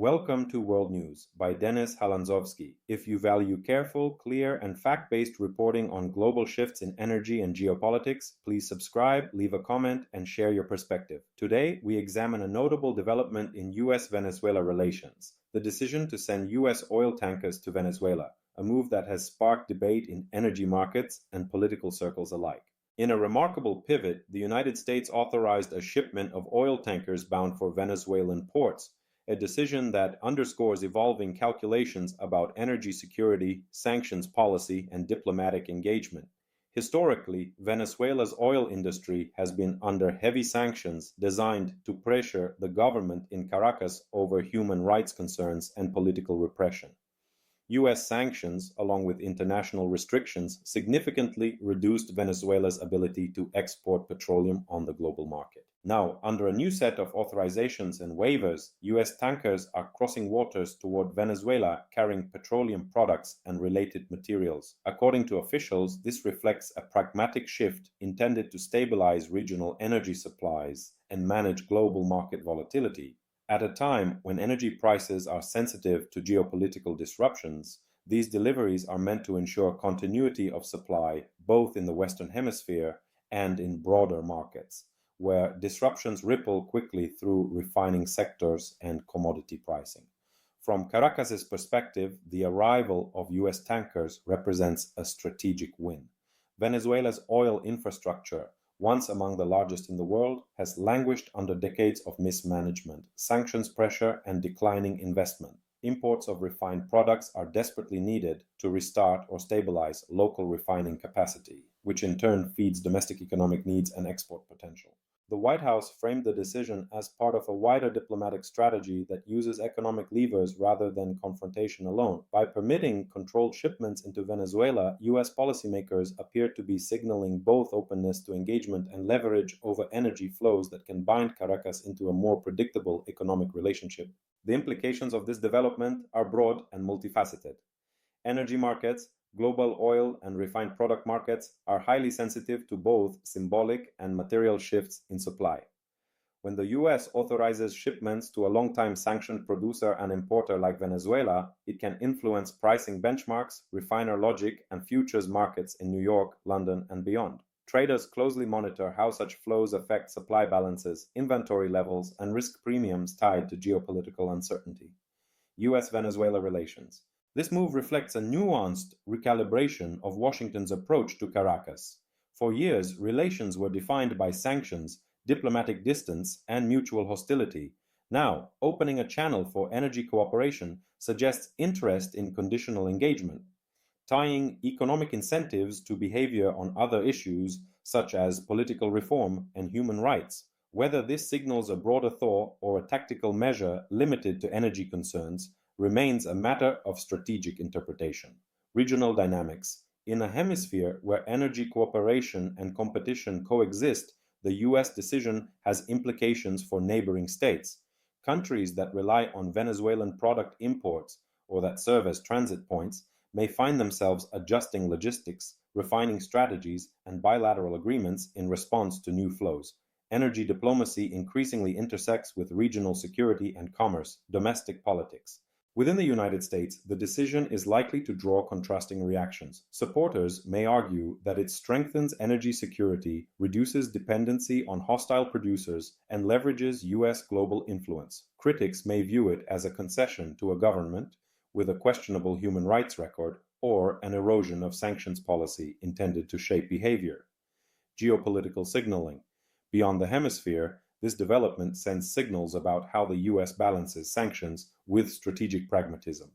Welcome to World News by Halandzovskyi. If you value careful, clear, and fact-based reporting on global shifts in energy and geopolitics, please subscribe, leave a comment, and share your perspective. Today, we examine a notable development in U.S.-Venezuela relations, the decision to send U.S. oil tankers to Venezuela, a move that has sparked debate in energy markets and political circles alike. In a remarkable pivot, the United States authorized a shipment of oil tankers bound for Venezuelan ports, a decision that underscores evolving calculations about energy security, sanctions policy, and diplomatic engagement. Historically, Venezuela's oil industry has been under heavy sanctions designed to pressure the government in Caracas over human rights concerns and political repression. U.S. sanctions, along with international restrictions, significantly reduced Venezuela's ability to export petroleum on the global market. Now, under a new set of authorizations and waivers, U.S. tankers are crossing waters toward Venezuela carrying petroleum products and related materials. According to officials, this reflects a pragmatic shift intended to stabilize regional energy supplies and manage global market volatility. At a time when energy prices are sensitive to geopolitical disruptions, these deliveries are meant to ensure continuity of supply both in the Western Hemisphere and in broader markets, where disruptions ripple quickly through refining sectors and commodity pricing. From Caracas's perspective, the arrival of U.S. tankers represents a strategic win. Venezuela's oil infrastructure, once among the largest in the world, has languished under decades of mismanagement, sanctions pressure, and declining investment. Imports of refined products are desperately needed to restart or stabilize local refining capacity, which in turn feeds domestic economic needs and export potential. The White House framed the decision as part of a wider diplomatic strategy that uses economic levers rather than confrontation alone. By permitting controlled shipments into Venezuela, U.S. policymakers appear to be signaling both openness to engagement and leverage over energy flows that can bind Caracas into a more predictable economic relationship. The implications of this development are broad and multifaceted. Energy markets, global oil and refined product markets are highly sensitive to both symbolic and material shifts in supply. When the U.S. authorizes shipments to a long-time sanctioned producer and importer like Venezuela, it can influence pricing benchmarks, refiner logic, and futures markets in New York, London, and beyond. Traders closely monitor how such flows affect supply balances, inventory levels, and risk premiums tied to geopolitical uncertainty. U.S.-Venezuela relations. This move reflects a nuanced recalibration of Washington's approach to Caracas. For years, relations were defined by sanctions, diplomatic distance, and mutual hostility. Now, opening a channel for energy cooperation suggests interest in conditional engagement, tying economic incentives to behavior on other issues such as political reform and human rights. Whether this signals a broader thaw or a tactical measure limited to energy concerns remains a matter of strategic interpretation. Regional dynamics. In a hemisphere where energy cooperation and competition coexist, the U.S. decision has implications for neighboring states. Countries that rely on Venezuelan product imports or that serve as transit points may find themselves adjusting logistics, refining strategies, and bilateral agreements in response to new flows. Energy diplomacy increasingly intersects with regional security and commerce, domestic politics. Within the United States, the decision is likely to draw contrasting reactions. Supporters may argue that it strengthens energy security, reduces dependency on hostile producers, and leverages U.S. global influence. Critics may view it as a concession to a government with a questionable human rights record or an erosion of sanctions policy intended to shape behavior. Geopolitical signaling. Beyond the hemisphere, this development sends signals about how the U.S. balances sanctions with strategic pragmatism.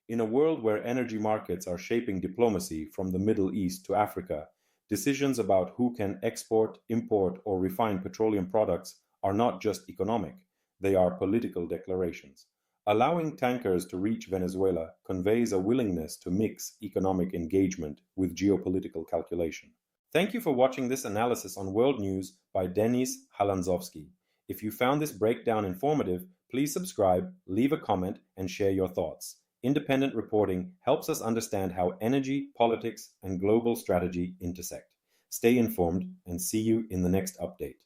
In a world where energy markets are shaping diplomacy from the Middle East to Africa, decisions about who can export, import, or refine petroleum products are not just economic, they are political declarations. Allowing tankers to reach Venezuela conveys a willingness to mix economic engagement with geopolitical calculation. Thank you for watching this analysis on World News by Halandzovskyi. If you found this breakdown informative, please subscribe, leave a comment, and share your thoughts. Independent reporting helps us understand how energy, politics, and global strategy intersect. Stay informed and see you in the next update.